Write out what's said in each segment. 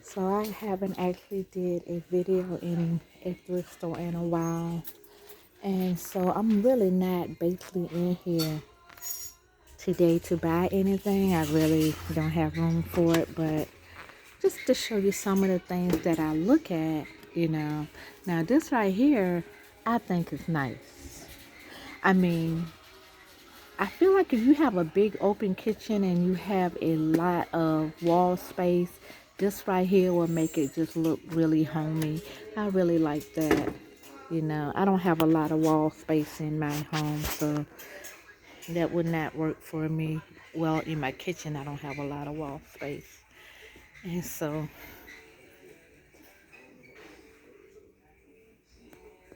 So I haven't actually did a video in a thrift store in a while. And so I'm really not basically in here today to buy anything. I really don't have room for it, but just to show you some of the things that I look at. Now this right here, I think is nice. I mean, I feel like if you have a big open kitchen and you have a lot of wall space, this right here will make it just look really homey. I really like that. I don't have a lot of wall space in my home, so that would not work for me. Well, in my kitchen, I don't have a lot of wall space. And so,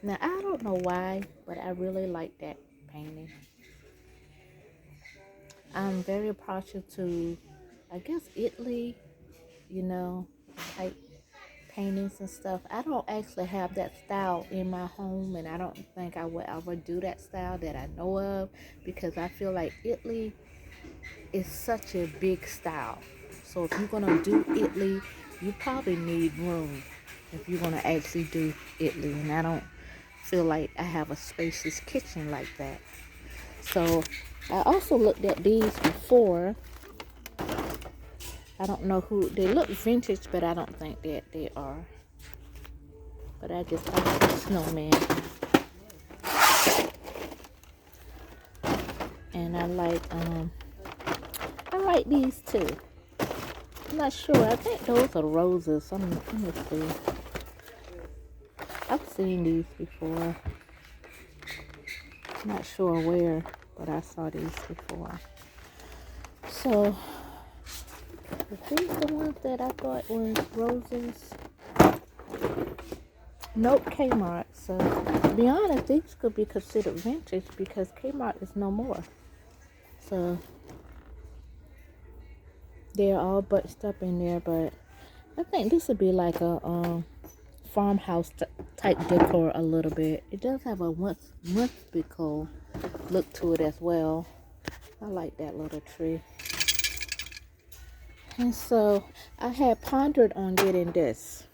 now I don't know why, but I really like that painting. I'm very partial to, I guess, Italy, you know, type paintings and stuff. I don't actually have that style in my home, and I don't think I would ever do that style that I know of, because I feel like Italy is such a big style. So if you're gonna do Italy, you probably need room if you're gonna actually do Italy, and I don't feel like I have a spacious kitchen like that. So I also looked at these before. I don't know who they look vintage, but I don't think that they are. But I just like the snowman, and I like these too. I'm not sure. I think those are roses. Let me see. I've seen these before. Not sure where, but I saw these before. So, are these the ones that I thought were roses? Nope, Kmart. So, to be honest, these could be considered vintage because Kmart is no more. So, they're all bunched up in there, but I think this would be like a farmhouse type decor a little bit. It does have a whimsical look to it as well. I like that little tree. And so I had pondered on getting this,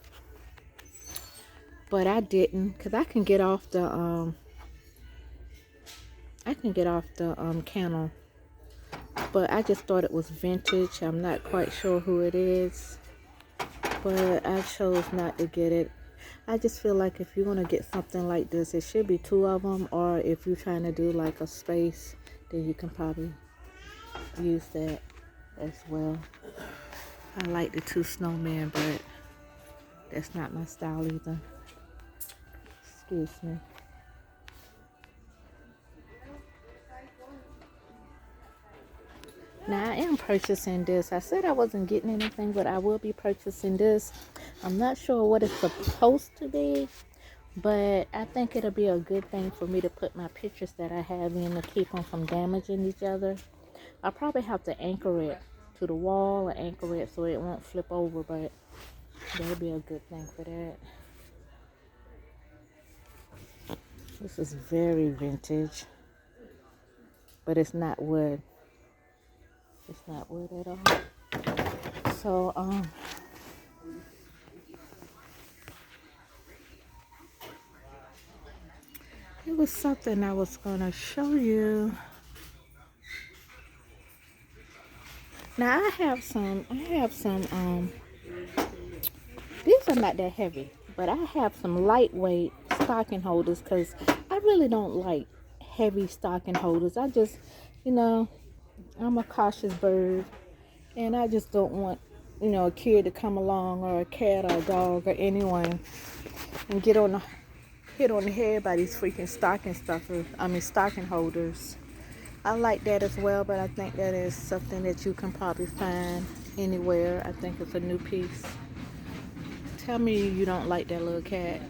but I didn't, because I can get off the kennel, but I just thought it was vintage. I'm not quite sure who it is, but I chose not to get it. I just feel like if you're going to get something like this, it should be two of them, or if you're trying to do like a space, then you can probably use that as well. I like the two snowmen, but that's not my style either. Excuse me. Now I am purchasing this. I said I wasn't getting anything, but I will be purchasing this. I'm not sure what it's supposed to be, but I think it'll be a good thing for me to put my pictures that I have in to keep them from damaging each other. I'll probably have to anchor it to the wall or anchor it so it won't flip over, but that'll be a good thing for that. This is very vintage, but it's not wood. It's not wood at all. So, it was something I was gonna show you. Now I have some, these are not that heavy, but I have some lightweight stocking holders because I really don't like heavy stocking holders. I just, you know, I'm a cautious bird, and I just don't want, a kid to come along, or a cat or a dog or anyone, and hit on the head by these freaking stocking holders. I like that as well, but I think that is something that you can probably find anywhere. I think it's a new piece. Tell me you don't like that little cat.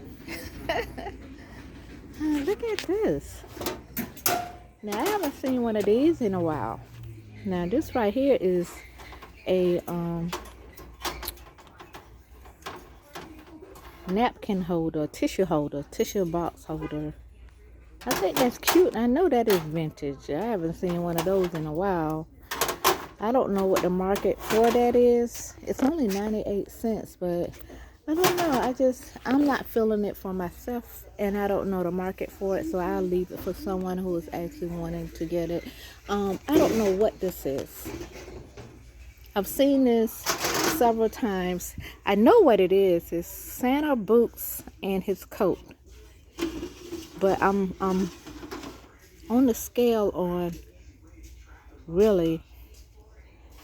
Look at this. Now, I haven't seen one of these in a while. Now, this right here is a napkin holder, tissue box holder. I think that's cute. I know that is vintage. I haven't seen one of those in a while. I don't know what the market for that is. It's only 98 cents, but I don't know. I'm not feeling it for myself, and I don't know the market for it, so I'll leave it for someone who is actually wanting to get it. I don't know what this is. I've seen this several times. I know what it is. It's Santa boots and his coat. But I'm on the scale on really,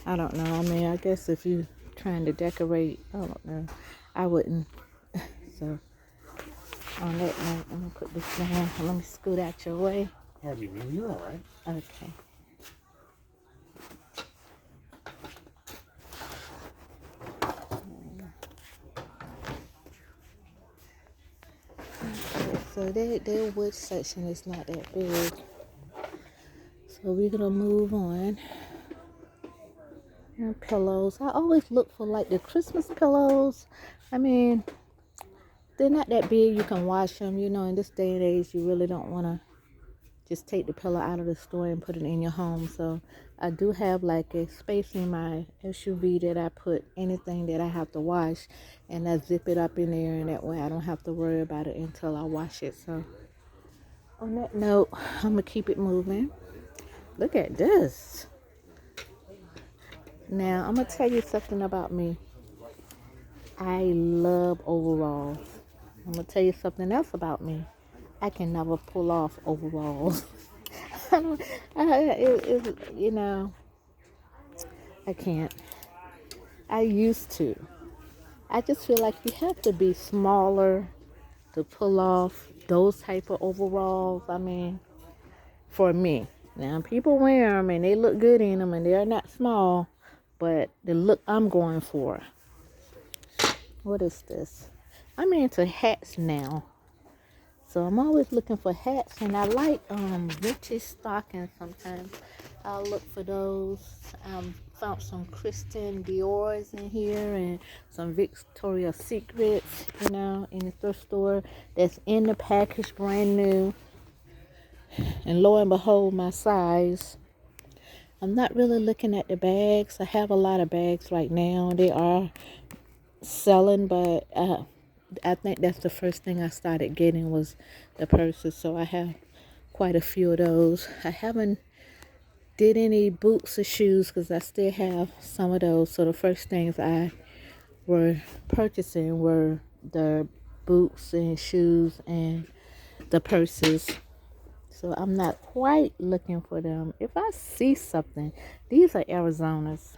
I don't know. I mean, I guess if you trying to decorate, I don't know. I wouldn't. So on that note, I'm gonna put this down. Let me scoot out your way. Pardon me, you're all right. Okay. So their wood section is not that big. So we're gonna move on. And pillows. I always look for like the Christmas pillows. I mean, they're not that big. You can wash them. You know, in this day and age, you really don't want to just take the pillow out of the store and put it in your home. So I do have like a space in my SUV that I put anything that I have to wash, and I zip it up in there, and that way I don't have to worry about it until I wash it. So on that note, I'm gonna keep it moving. Look at this. Now I'm gonna tell you something about me. I love overalls. I'm gonna tell you something else about me. I can never pull off overalls. You know, I can't. I used to. I just feel like you have to be smaller to pull off those type of overalls. I mean, for me. Now, people wear them and they look good in them and they're not small, but the look I'm going for. What is this? I'm into hats now. So I'm always looking for hats, and I like vintage stockings sometimes. I'll look for those. Found some Christian Dior's in here and some Victoria's Secrets, you know, in the thrift store that's in the package brand new. And lo and behold, my size. I'm not really looking at the bags. I have a lot of bags right now. They are selling, but I think that's the first thing I started getting was the purses. So I have quite a few of those. I haven't did any boots or shoes because I still have some of those. So the first things I were purchasing were the boots and shoes and the purses. So I'm not quite looking for them. If I see something, these are Arizonas.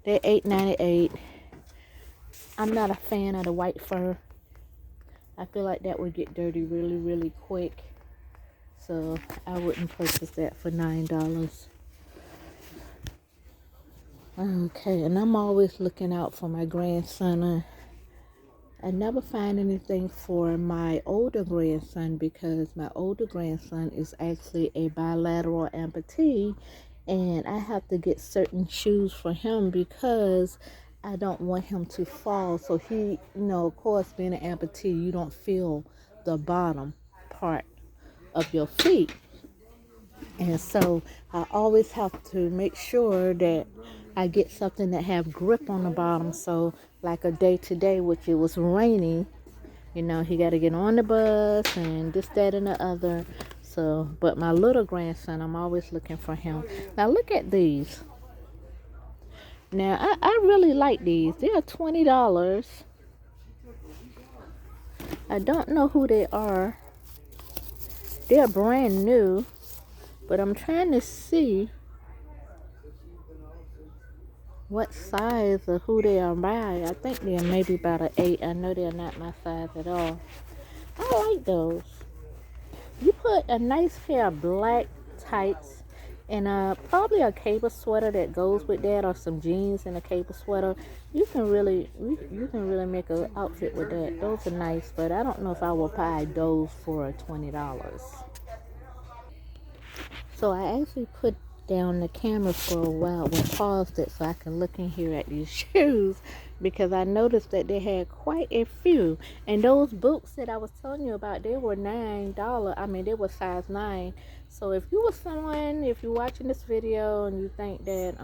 They're $8.98. I'm not a fan of the white fur. I feel like that would get dirty really, really quick. So I wouldn't purchase that for $9. Okay, and I'm always looking out for my grandson. I never find anything for my older grandson because my older grandson is actually a bilateral amputee, and I have to get certain shoes for him because I don't want him to fall. So he, you know, of course, being an amputee, you don't feel the bottom part of your feet. And so I always have to make sure that I get something that have grip on the bottom. So like a day today, which it was raining, you know, he got to get on the bus and this, that, and the other. So, but my little grandson, I'm always looking for him. Now look at these. Now I really like these. They are $20. I don't know who they are. They're brand new, but I'm trying to see what size or who they are by. I think they're maybe about an 8. I know they're not my size at all. I like those. You put a nice pair of black tights and probably a cable sweater that goes with that, or some jeans and a cable sweater. You can really make an outfit with that. Those are nice, but I don't know if I will buy those for $20. So I actually put down the camera for a while, paused it so I can look in here at these shoes. because I noticed that they had quite a few. And those boots that I was telling you about, they were $9. I mean, they were size 9. So if you were someone, if you're watching this video and you think that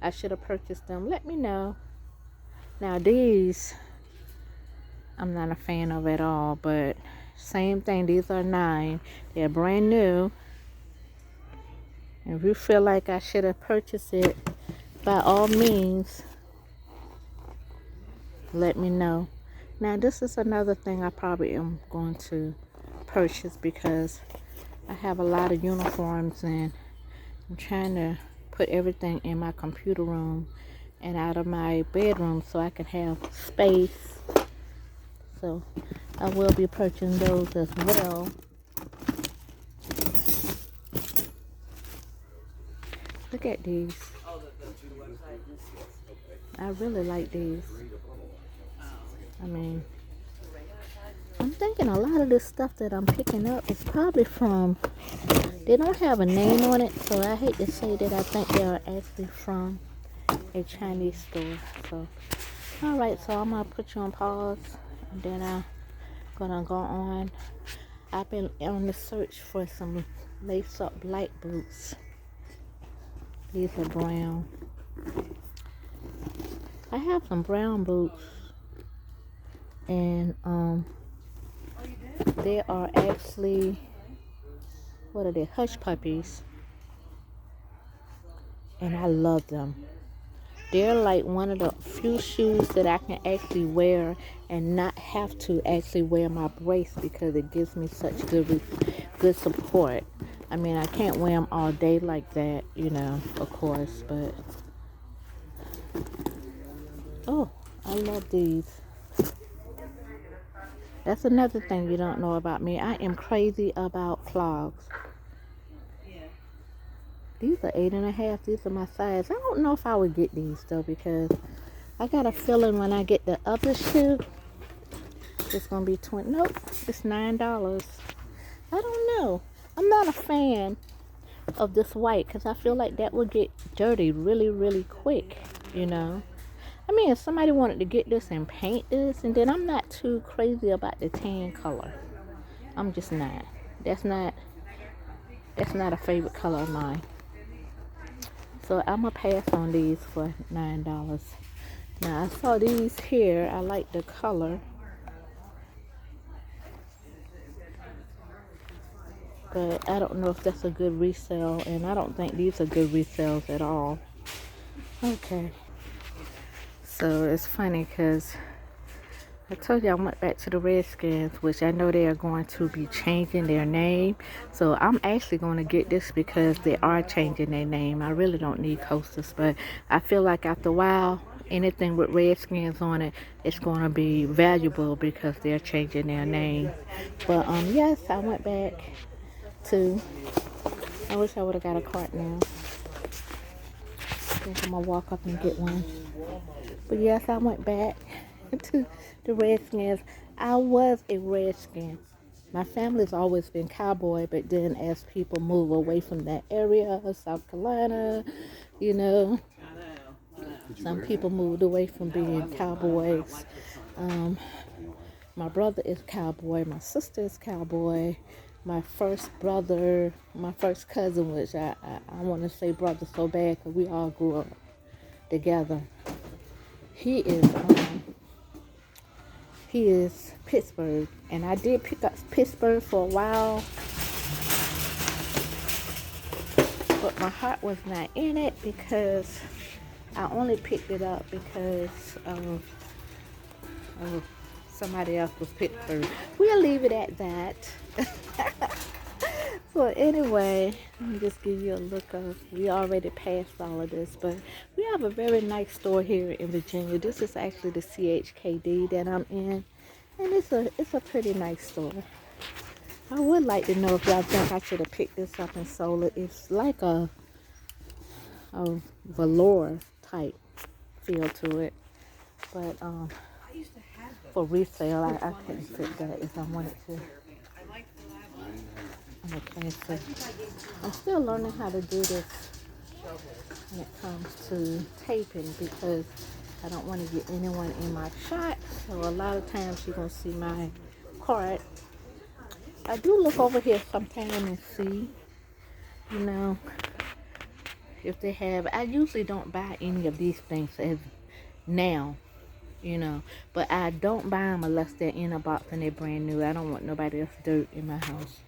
I should have purchased them, let me know. Now these, I'm not a fan of at all, but same thing. These are 9. They're brand new. If you feel like I should have purchased it, by all means, let me know. Now this is another thing I probably am going to purchase because I have a lot of uniforms and I'm trying to put everything in my computer room and out of my bedroom so I can have space. So I will be purchasing those as well. Look at these. I really like these. I mean, I'm thinking a lot of this stuff that I'm picking up is probably from, they don't have a name on it, so I hate to say that I think they are actually from a Chinese store. So, alright, so I'm going to put you on pause, and then I'm going to go on. I've been on the search for some lace-up black boots. These are brown. I have some brown boots, and they are actually, what are they, hush puppies, and I love them. They're like one of the few shoes that I can actually wear and not have to actually wear my brace because it gives me such good support. I mean, I can't wear them all day like that, you know, of course, but oh, I love these. That's another thing you don't know about me. I am crazy about clogs. These are 8.5. These are my size. I don't know if I would get these though because I got a feeling when I get the other shoe, it's gonna be 20. Nope, it's $9. I don't know. I'm not a fan of this white because I feel like that would get dirty really, really quick. You know. I mean, if somebody wanted to get this and paint this, and then I'm not too crazy about the tan color. I'm just not. That's not a favorite color of mine. So I'm gonna pass on these for $9. Now I saw these here. I like the color, but I don't know if that's a good resale, and I don't think these are good resales at all. Okay. So it's funny because I told you I went back to the Redskins, which I know they are going to be changing their name. So I'm actually going to get this because they are changing their name. I really don't need coasters, but I feel like after a while, anything with Redskins on it, it's going to be valuable because they're changing their name. But yes, I went back to, I wish I would have got a cart now. I think I'm going to walk up and get one. But yes, I went back to the Redskins. I was a Redskin. My family's always been cowboy, but then as people move away from that area of South Carolina, you know, some people moved away from being cowboys. My brother is cowboy. My sister is cowboy. My first brother, my first cousin, which I want to say brother so bad because we all grew up together. He is Pittsburgh, and I did pick up Pittsburgh for a while, but my heart was not in it because I only picked it up because of somebody else was Pittsburgh. We'll leave it at that. So anyway, let me just give you a look of, we already passed all of this, but we have a very nice store here in Virginia. This is actually the CHKD that I'm in, and it's a pretty nice store. I would like to know if y'all think I should have picked this up and sold it. It's like a velour type feel to it, but for resale, I couldn't fit that if I wanted to. Okay, so I'm still learning how to do this when it comes to taping because I don't want to get anyone in my shot, so a lot of times you're going to see my cart. I do look over here sometime and see, you know, if they have. I usually don't buy any of these things as now, you know, but I don't buy them unless they're in a box and they're brand new. I don't want nobody else's dirt in my house.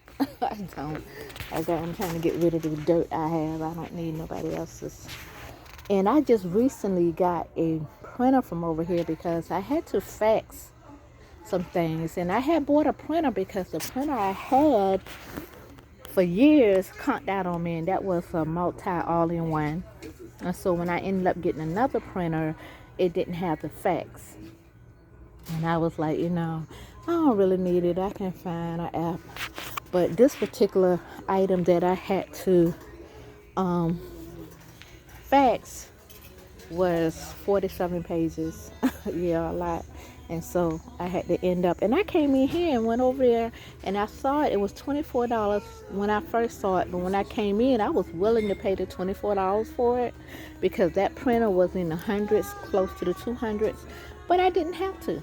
I don't. I'm trying to get rid of the dirt I have. I don't need nobody else's. And I just recently got a printer from over here because I had to fax some things. And I had bought a printer because the printer I had for years conked out on me. And that was a multi all-in-one. And so when I ended up getting another printer, it didn't have the fax. And I was like, you know, I don't really need it. I can find an app. But this particular item that I had to fax was 47 pages. Yeah, a lot. And so I had to end up, and I came in here and went over there and I saw it. It was $24 when I first saw it. But when I came in, I was willing to pay the $24 for it because that printer was in the hundreds, close to the 200s. But I didn't have to.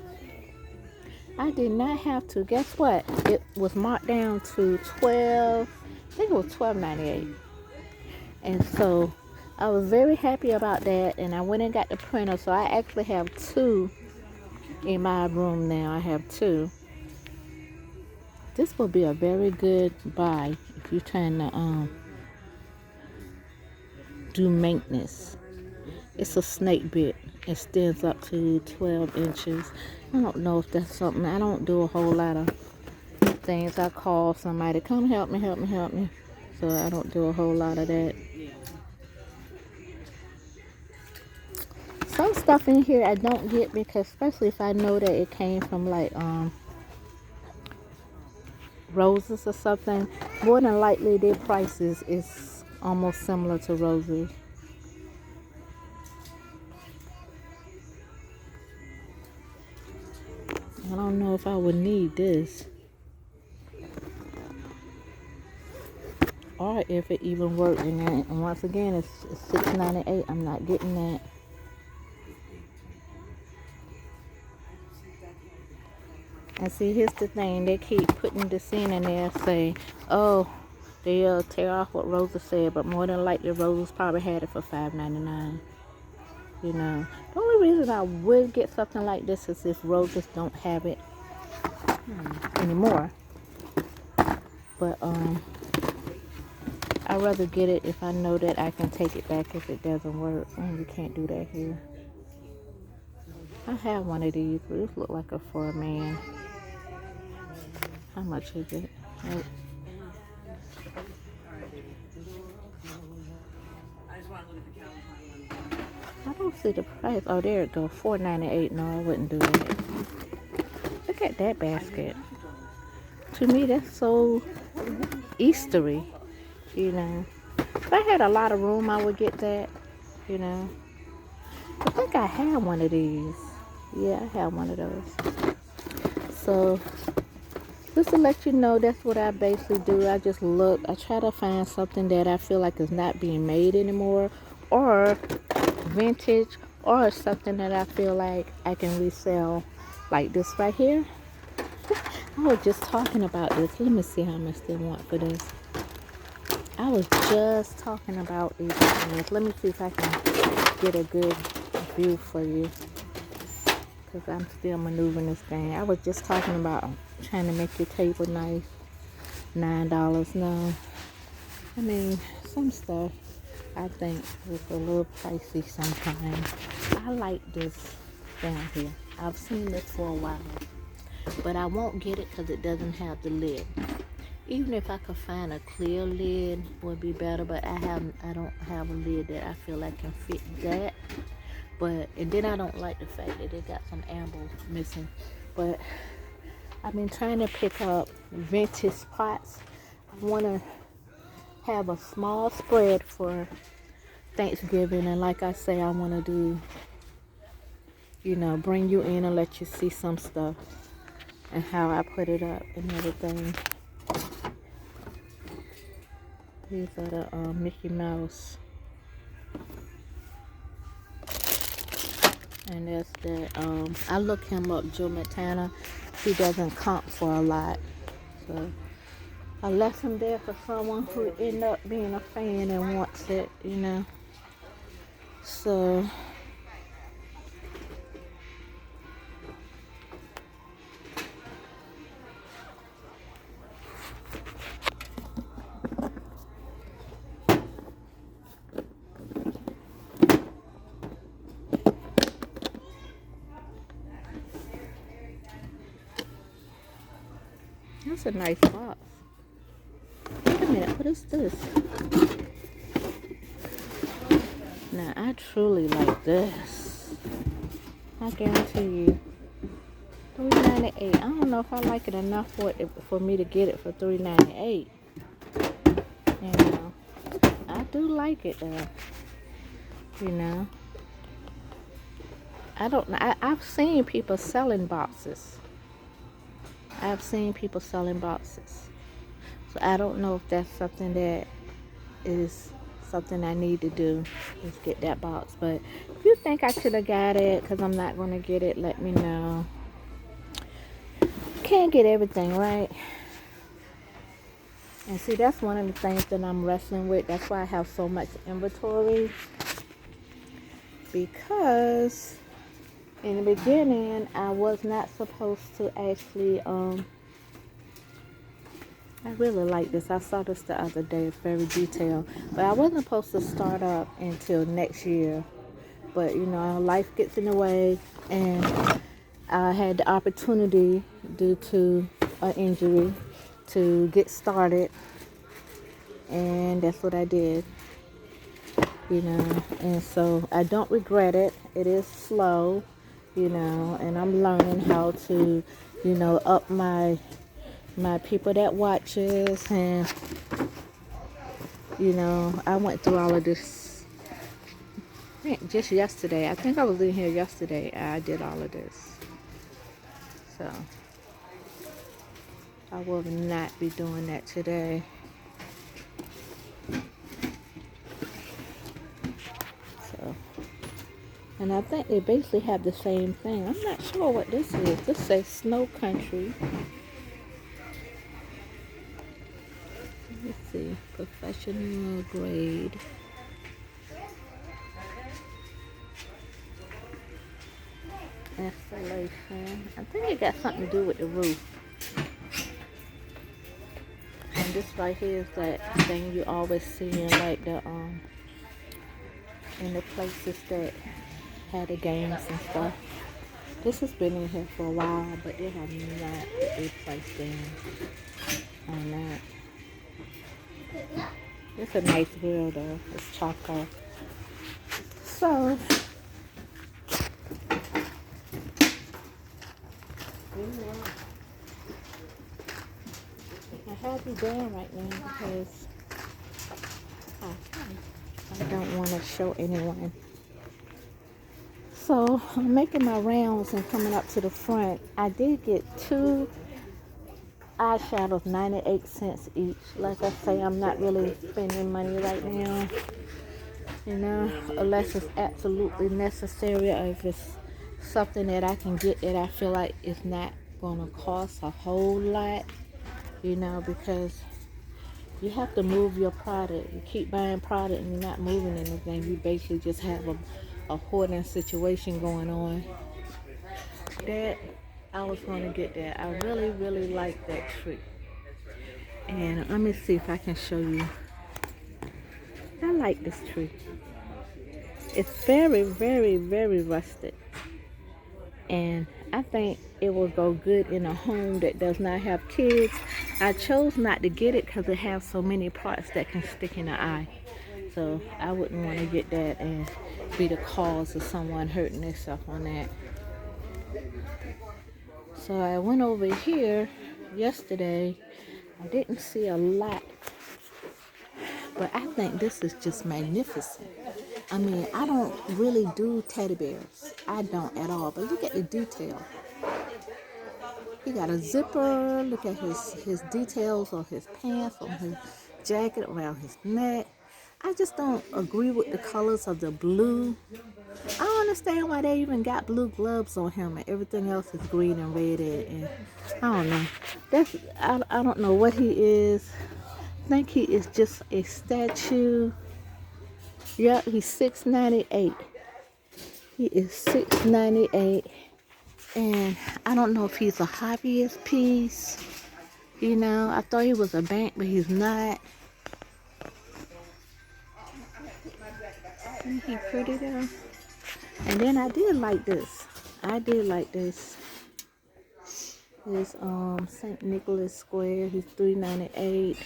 I did not have to. Guess what? It was marked down to I think it was $12.98. And so I was very happy about that. And I went and got the printer. So I actually have two in my room now. I have two. This will be a very good buy if you're trying to do maintenance. It's a snake bit. It stands up to 12 inches. I don't know if that's something. I don't do a whole lot of things. I call somebody, come help me. So I don't do a whole lot of that. Some stuff in here I don't get because, especially if I know that it came from like Roses or something, more than likely their prices is almost similar to Roses. I don't know if I would need this or if it even worked in that. And once again, it's $6.98. I'm not getting that. And see, here's the thing. They keep putting this in there saying, oh, they'll tear off what Rosa said, but more than likely Rosa's probably had it for $5.99. You know, the only reason I would get something like this is if Roses don't have it anymore. But I'd rather get it if I know that I can take it back if it doesn't work. And you can't do that here. I have one of these, but this look like a for a man. How much is it? I don't see the price. Oh, there it goes. $4.98. No, I wouldn't do that. Look at that basket. To me, that's so Eastery. You know, if I had a lot of room, I would get that. You know, I think I have one of these. Yeah, I have one of those. So, just to let you know, that's what I basically do. I just look. I try to find something that I feel like is not being made anymore, or vintage, or something that I feel like I can resell, like this right here. I was just talking about this. Let me see how much they want for this. I was just talking about these things. Let me see if I can get a good view for you, because I'm still maneuvering this thing. I was just talking about trying to make your table nice. $9. No, I mean, some stuff I think is a little pricey sometimes. I like this down here. I've seen this for a while, but I won't get it because it doesn't have the lid. Even if I could find a clear lid, would be better. But I don't have a lid that I feel like can fit that. And then I don't like the fact that they got some amber missing. But I've been trying to pick up vintage pots. I want to have a small spread for Thanksgiving, and like I say, I want to do, you know, bring you in and let you see some stuff and how I put it up and everything. These are the Mickey Mouse. And that's that. I look him up, Joe Montana. He doesn't comp for a lot. So I left him there for someone who ended up being a fan and wants it, you know. So that's a nice box. Wait a minute, what is this? Now I truly like this. I guarantee you. $3.98. I don't know if I like it enough for me to get it for $3.98. You know, I do like it though. You know, I don't know. I've seen people selling boxes. I've seen people selling boxes. So I don't know if that's something that is something I need to do, is get that box. But if you think I should have got it, because I'm not going to get it, let me know. Can't get everything, right? And see, that's one of the things that I'm wrestling with. That's why I have so much inventory. Because in the beginning, I was not supposed to actually, I really like this. I saw this the other day. It's very detailed. But I wasn't supposed to start up until next year. But, you know, life gets in the way. And I had the opportunity, due to an injury, to get started. And that's what I did. You know, and so I don't regret it. It is slow, you know, and I'm learning how to, you know, up my people that watches. And you know, I went through all of this, I think just yesterday. I think I was in here yesterday. I did all of this, so I will not be doing that today. So, and I think they basically have the same thing. I'm not sure what this is. This says Snow Country. Let's see, professional grade. Installation. I think it got something to do with the roof. And this right here is that thing you always see in like the in the places that had the games and stuff. This has been in here for a while, but they have not put a price down on that. It's a nice grill though. It's charcoal. So I have you down right now because I don't want to show anyone. So I'm making my rounds and coming up to the front. I did get 2 eyeshadows, 98 cents each. Like I say, I'm not really spending money right now, you know, unless it's absolutely necessary, or if it's something that I can get that I feel like it's not going to cost a whole lot, you know, because you have to move your product. You keep buying product and you're not moving anything. You basically just have a hoarding situation going on. That, I was going to get that. I really, really like that tree. And let me see if I can show you. I like this tree. It's very, very, very rustic. And I think it will go good in a home that does not have kids. I chose not to get it because it has so many parts that can stick in the eye. So I wouldn't want to get that and be the cause of someone hurting themselves on that. So I went over here yesterday. I didn't see a lot, but I think this is just magnificent. I mean, I don't really do teddy bears. I don't at all. But look at the detail. He got a zipper. Look at his details on his pants, on his jacket, around his neck. I just don't agree with the colors of the blue. I don't understand why they even got blue gloves on him and everything else is green and red. And I don't know. I don't know what he is. I think he is just a statue. Yep, he's $6.98. He is $6.98. And I don't know if he's a hobbyist piece. You know, I thought he was a bank, but he's not. Isn't he pretty though? And then I did like this. I did like this. It's St. Nicholas Square. He's $3.98.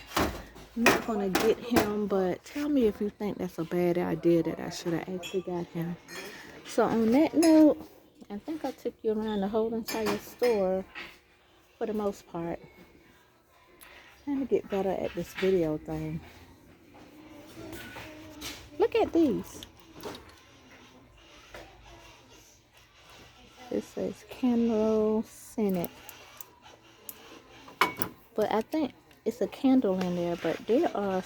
I'm not gonna get him, but tell me if you think that's a bad idea that I should have actually got him. So on that note, I think I took you around the whole entire store for the most part. Trying to get better at this video thing. Look at these. It says candle scented. But I think it's a candle in there, but there are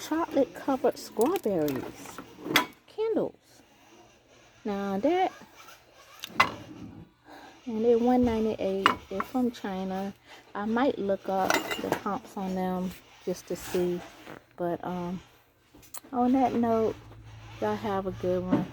chocolate covered strawberries. Candles. Now that, and they're $1.98. They're from China. I might look up the comps on them just to see. But on that note, y'all have a good one.